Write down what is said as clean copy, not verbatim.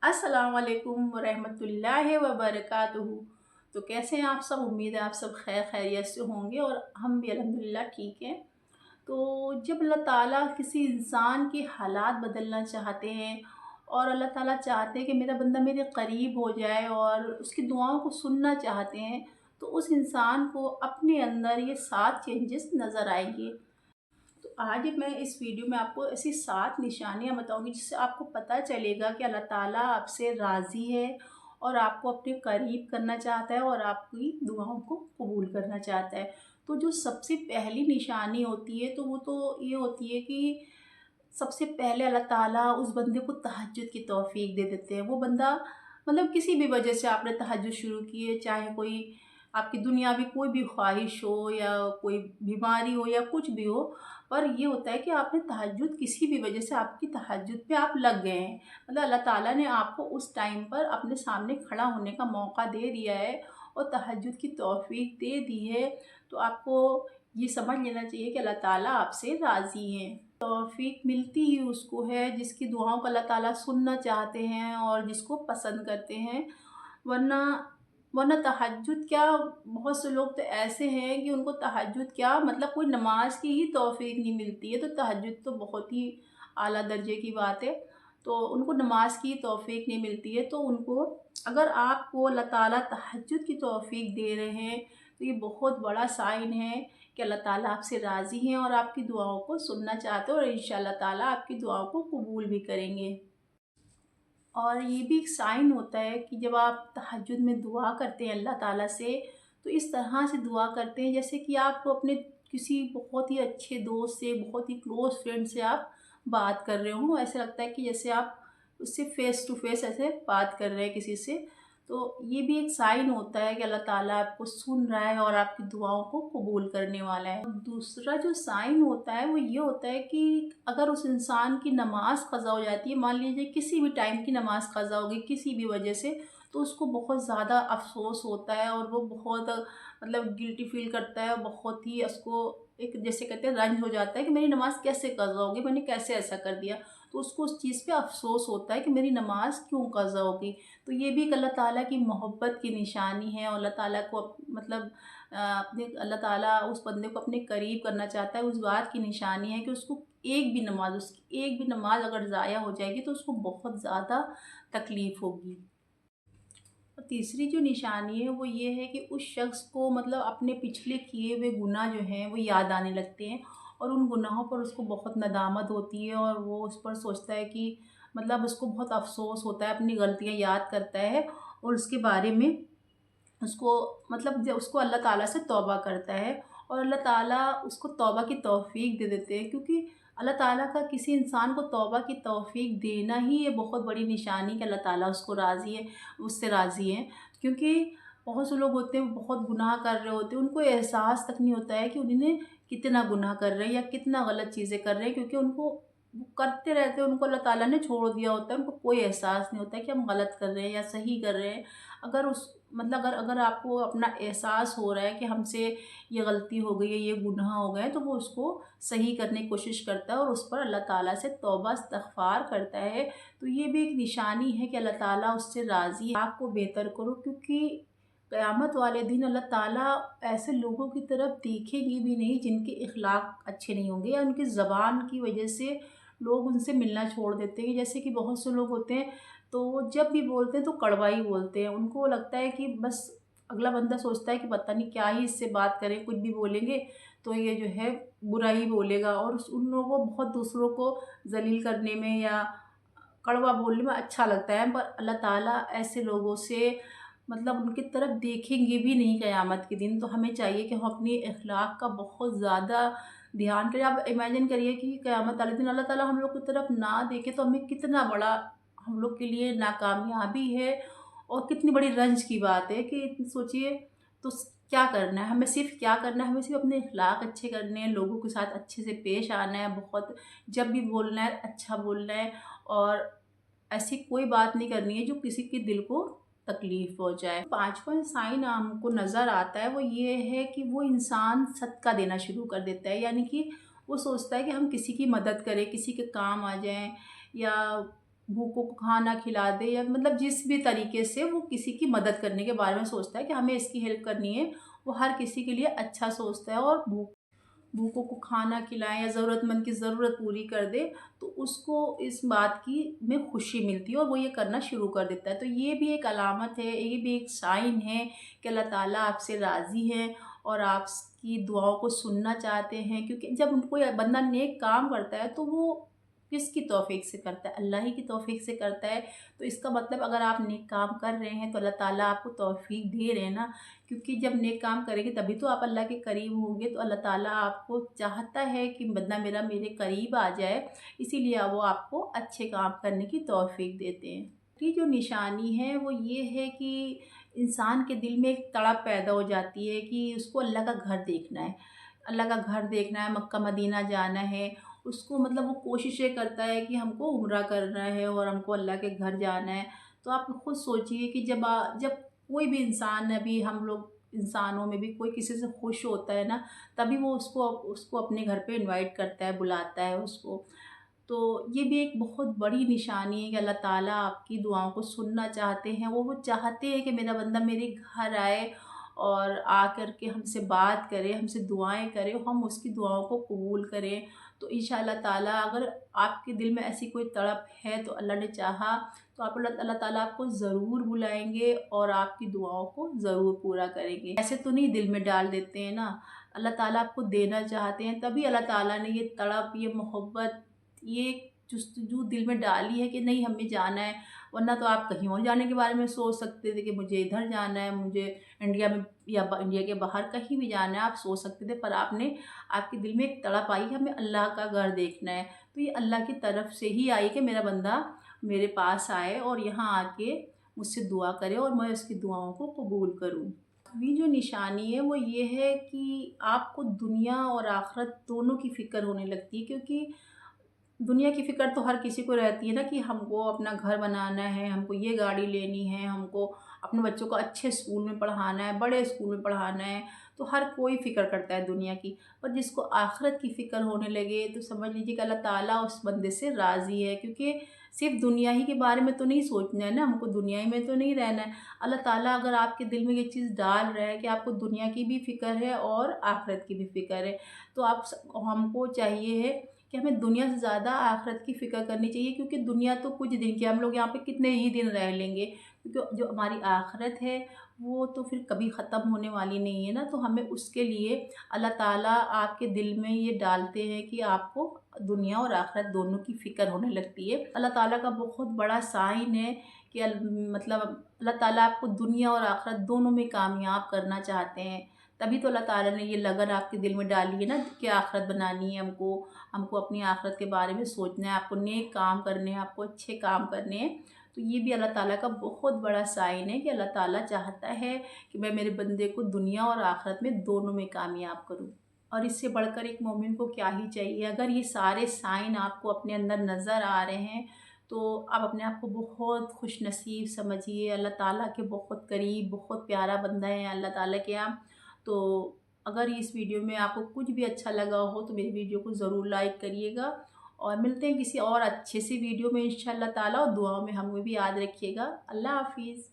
अस्सलाम वालेकुम वरहमतुल्लाहि वबरकातुहू। तो कैसे हैं आप सब? उम्मीद है आप सब खैर खैरियत से होंगे और हम भी अल्हम्दुलिल्लाह ठीक हैं। तो जब अल्लाह ताला किसी इंसान के हालात बदलना चाहते हैं और अल्लाह ताला चाहते हैं कि मेरा बंदा मेरे करीब हो जाए और उसकी दुआओं को सुनना चाहते हैं, तो उस इंसान को अपने अंदर ये 7 चेंजेस नज़र आएँगे। तो आज मैं इस वीडियो में आपको ऐसी 7 निशानियाँ बताऊँगी जिससे आपको पता चलेगा कि अल्लाह ताला आपसे राज़ी है और आपको अपने करीब करना चाहता है और आपकी दुआओं को कबूल करना चाहता है। तो जो सबसे पहली निशानी होती है तो वो तो ये होती है कि सबसे पहले अल्लाह ताला उस बंदे को तहज्जुद की तौफ़ीक दे देते हैं। वो बंदा मतलब किसी भी वजह से आपने तहज्जुद शुरू की है, चाहे कोई आपकी दुनियावी कोई भी ख़्वाहिश हो या कोई बीमारी हो या कुछ भी हो, पर ये होता है कि आपने तहज्जुद किसी भी वजह से आपकी तहज्जुद पे आप लग गए हैं। मतलब अल्लाह ताला ने आपको उस टाइम पर अपने सामने खड़ा होने का मौका दे दिया है और तहज्जुद की तौफ़ीक दे दी है, तो आपको ये समझ लेना चाहिए कि अल्लाह ताला आपसे राज़ी हैं। तौफ़ीक मिलती ही उसको है जिसकी दुआओं को अल्लाह ताला सुनना चाहते हैं और जिसको पसंद करते हैं। वरना वरना तहज्जुद क्या, बहुत से लोग तो ऐसे हैं कि उनको तहज्जुद क्या मतलब कोई नमाज़ की ही तौफ़ीक नहीं मिलती है, तो तहज्जुद तो बहुत ही आला दर्जे की बात है। तो उनको नमाज़ की तौफ़ीक नहीं मिलती है, तो उनको अगर आपको अल्लाह ताला तहज्जुद की तौफ़ीक दे रहे हैं, तो ये बहुत बड़ा साइन है कि अल्लाह ताला आपसे राज़ी हैं और आपकी दुआओं को सुनना चाहते हैं और इंशाअल्लाह ताला आपकी दुआओं को कबूल भी करेंगे। और ये भी एक साइन होता है कि जब आप तहज्जुद में दुआ करते हैं अल्लाह ताला से, तो इस तरह से दुआ करते हैं जैसे कि आप अपने किसी बहुत ही अच्छे दोस्त से, बहुत ही क्लोज़ फ्रेंड से आप बात कर रहे हों। ऐसा लगता है कि जैसे आप उससे फ़ेस टू फ़ेस ऐसे बात कर रहे हैं किसी से। तो ये भी एक साइन होता है कि अल्लाह ताला आपको सुन रहा है और आपकी दुआओं को कबूल करने वाला है। दूसरा जो साइन होता है वो ये होता है कि अगर उस इंसान की नमाज़ क़ज़ा हो जाती है, मान लीजिए किसी भी टाइम की नमाज़ क़ज़ा हो गई किसी भी वजह से, तो उसको बहुत ज़्यादा अफ़सोस होता है और वो बहुत मतलब गिल्टी फ़ील करता है, बहुत ही उसको एक जैसे कहते हैं रंज हो जाता है कि मेरी नमाज़ कैसे क़ज़ा हो गई, मैंने कैसे ऐसा कर दिया। तो उसको उस चीज़ पे अफ़सोस होता है कि मेरी नमाज़ क्यों क़ज़ा हो गई। तो ये भी एक अल्लाह ताला की मोहब्बत की निशानी है और अल्लाह ताला को मतलब अपने अल्लाह ताला उस बंदे को अपने करीब करना चाहता है। उस बात की निशानी है कि उसको उसकी एक भी नमाज़ अगर ज़ाया हो जाएगी तो उसको बहुत ज़्यादा तकलीफ़ होगी। और तीसरी जो निशानी है वो ये है कि उस शख़्स को मतलब अपने पिछले किए हुए गुनाह जो हैं वो याद आने लगते हैं और उन गुनाहों पर उसको बहुत नदामत होती है और वो उस पर सोचता है कि मतलब उसको बहुत अफ़सोस होता है, अपनी गलतियाँ याद करता है और उसके बारे में उसको मतलब जब उसको अल्लाह ताला से तौबा करता है और अल्लाह ताला उसको तौबा की तौफ़ीक दे देते हैं, क्योंकि अल्लाह ताला का किसी इंसान को तौबा की तौफ़ीक देना ही ये बहुत बड़ी निशानी कि अल्लाह ताला उसको राज़ी है, उससे राज़ी हैं। क्योंकि बहुत से लोग होते हैं, वो बहुत गुनाह कर रहे होते हैं, उनको एहसास तक नहीं होता है कि उन्होंने कितना गुनाह कर रहे हैं या कितना गलत चीज़ें कर रहे हैं, क्योंकि उनको वो करते रहते हैं, उनको अल्लाह ताला ने छोड़ दिया होता है, उनको कोई एहसास नहीं होता है कि हम गलत कर रहे हैं या सही कर रहे हैं। अगर उस मतलब अगर आपको अपना एहसास हो रहा है कि हमसे ये गलती हो गई है, ये गुनाह हो गए हैं, तो वो उसको सही करने की कोशिश करता है और उस पर अल्लाह ताला से तौबा इस्तग़फ़ार करता है। तो ये भी एक निशानी है कि अल्लाह ताला उससे राज़ी है। आपको बेहतर करो, क्योंकि क़यामत वाले दिन अल्लाह ताला ऐसे लोगों की तरफ देखेंगे भी नहीं जिनके इख़लाक़ अच्छे नहीं होंगे या उनकी ज़बान की वजह से लोग उनसे मिलना छोड़ देते हैं। जैसे कि बहुत से लोग होते हैं, तो वो जब भी बोलते हैं तो कड़वा ही बोलते हैं। उनको लगता है कि बस अगला बंदा सोचता है कि पता नहीं क्या ही इससे बात करें, कुछ भी बोलेंगे तो ये जो है बुरा ही बोलेगा और उन लोगों को बहुत दूसरों को ज़लील करने में या कड़वा बोलने में अच्छा लगता है। पर अल्लाह ताला ऐसे लोगों से मतलब उनकी तरफ देखेंगे भी नहीं क़यामत के दिन। तो हमें चाहिए कि हम अपनी अख़लाक़ का बहुत ज़्यादा ध्यान करें। आप इमेजिन करिए कि क़यामत वाले दिन अल्लाह ताला हम लोग की तरफ ना देखे तो हमें कितना बड़ा, हम लोग के लिए नाकामयाबी है और कितनी बड़ी रंज की बात है कि सोचिए। तो क्या करना है हमें, सिर्फ़ क्या करना है, हमें सिर्फ़ अपने अख़लाक़ अच्छे करने हैं, लोगों के साथ अच्छे से पेश आना है, बहुत जब भी बोलना है अच्छा बोलना है और ऐसी कोई बात नहीं करनी है जो किसी के दिल को तकलीफ़ पहुँचाए। पाँचवाँ साइन हमको नज़र आता है वो ये है कि वो इंसान सदका देना शुरू कर देता है। यानी कि वो सोचता है कि हम किसी की मदद करें, किसी के काम आ जाएँ या भूखों को खाना खिला दे, या मतलब जिस भी तरीके से वो किसी की मदद करने के बारे में सोचता है कि हमें इसकी हेल्प करनी है, वो हर किसी के लिए अच्छा सोचता है। और भूखों को खाना खिलाएँ या ज़रूरतमंद की ज़रूरत पूरी कर दे, तो उसको इस बात की में खुशी मिलती है और वो ये करना शुरू कर देता है। तो ये भी एक अलामत है, ये भी एक साइन है कि अल्लाह ताला आपसे राज़ी है और आपकी दुआओं को सुनना चाहते हैं। क्योंकि जब कोई बंदा नेक काम करता है तो वो किसकी तौफ़ीक से करता है? अल्लाह ही की तौफ़ीक से करता है। तो इसका मतलब अगर आप नेक काम कर रहे हैं तो अल्लाह ताला आपको तौफ़ीक दे रहे हैं ना, क्योंकि जब नेक काम करेंगे तभी तो आप अल्लाह के करीब होंगे। तो अल्लाह ताला आपको चाहता है कि बंदा मेरा मेरे करीब आ जाए, इसीलिए वो आपको अच्छे काम करने की तौफ़ीक देते हैं। की जो निशानी है वो ये है कि इंसान के दिल में एक तड़प पैदा हो जाती है कि उसको अल्लाह का घर देखना है। अल्लाह का घर देखना है, मक्का मदीना जाना है। उसको मतलब वो कोशिशें करता है कि हमको उम्रा करना है और हमको अल्लाह के घर जाना है। तो आप खुद सोचिए कि जब कोई भी इंसान, अभी हम लोग इंसानों में भी कोई किसी से खुश होता है ना, तभी वो उसको उसको अपने घर पे इनवाइट करता है, बुलाता है उसको। तो ये भी एक बहुत बड़ी निशानी है कि अल्लाह ताला आपकी दुआओं को सुनना चाहते हैं। वो चाहते हैं कि मेरा बंदा मेरे घर आए और आकर के हमसे बात करे, हमसे दुआएँ करे, हम उसकी दुआओं को कबूल करें। तो इंशाअल्लाह ताला अगर आपके दिल में ऐसी कोई तड़प है तो अल्लाह ने चाहा तो आप अल्लाह ताला आपको ज़रूर बुलाएँगे और आपकी दुआओं को ज़रूर पूरा करेंगे। ऐसे तो नहीं दिल में डाल देते हैं ना, अल्लाह ताला आपको देना चाहते हैं, तभी अल्लाह ताला ने ये तड़प, ये मोहब्बत, ये जुस्तजू दिल में डाली है कि नहीं हमें जाना है। वरना तो आप कहीं और जाने के बारे में सोच सकते थे कि मुझे इधर जाना है, मुझे इंडिया में या इंडिया के बाहर कहीं भी जाना है, आप सोच सकते थे। पर आपके दिल में एक तड़प आई कि हमें अल्लाह का घर देखना है। तो ये अल्लाह की तरफ से ही आई कि मेरा बंदा मेरे पास आए और यहाँ आके मुझसे दुआ करे और मैं उसकी दुआओं को कबूल करूँ। अभी जो निशानी है वो ये है कि आपको दुनिया और आखिरत दोनों की फ़िक्र होने लगती है। क्योंकि दुनिया की फ़िक्र तो हर किसी को रहती है ना कि हमको अपना घर बनाना है, हमको ये गाड़ी लेनी है, हमको अपने बच्चों को अच्छे स्कूल में पढ़ाना है, बड़े स्कूल में पढ़ाना है। तो हर कोई फ़िक्र करता है दुनिया की। पर जिसको आखिरत की फ़िक्र होने लगे तो समझ लीजिए कि अल्लाह ताला उस बंदे से राज़ी है। क्योंकि सिर्फ़ दुनिया ही के बारे में तो नहीं सोचना है ना, हमको दुनिया ही में तो नहीं रहना है। अल्लाह ताला अगर आपके दिल में ये चीज़ डाल रहा है कि आपको दुनिया की भी फ़िक्र है और आखिरत की भी फ़िक्र है, तो हमको चाहिए है कि हमें दुनिया से ज़्यादा आखिरत की फ़िक्र करनी चाहिए। क्योंकि दुनिया तो कुछ दिन की है, हम लोग यहाँ पे कितने ही दिन रह लेंगे। क्योंकि जो हमारी आखिरत है वो तो फिर कभी ख़त्म होने वाली नहीं है ना। तो हमें उसके लिए अल्लाह ताला आपके दिल में ये डालते हैं कि आपको दुनिया और आखिरत दोनों की फ़िक्र होने लगती है। अल्लाह ताला का बहुत बड़ा साइन है कि मतलब अल्लाह ताला आपको दुनिया और आखिरत दोनों में कामयाब करना चाहते हैं। तभी तो अल्लाह ताला ने ये लगन आपके दिल में डाली है ना कि आखिरत बनानी है हमको। हमको अपनी आखिरत के बारे में सोचना है, आपको नेक काम करने हैं, आपको अच्छे काम करने हैं। तो ये भी अल्लाह ताला का बहुत बड़ा साइन है कि अल्लाह ताला चाहता है कि मैं मेरे बंदे को दुनिया और आखिरत में दोनों में कामयाब करूँ। और इससे बढ़कर एक मोमिन को क्या ही चाहिए। अगर ये सारे साइन आपको अपने अंदर नज़र आ रहे हैं तो आप अपने आप को बहुत खुशनसीब समझिए, अल्लाह ताला के बहुत करीब, बहुत प्यारा बंदा है अल्लाह ताला के आप। तो अगर इस वीडियो में आपको कुछ भी अच्छा लगा हो तो मेरी वीडियो को ज़रूर लाइक करिएगा और मिलते हैं किसी और अच्छे से वीडियो में इंशाअल्लाह ताला। और दुआओं में हमें भी याद रखिएगा। अल्लाह हाफ़िज़।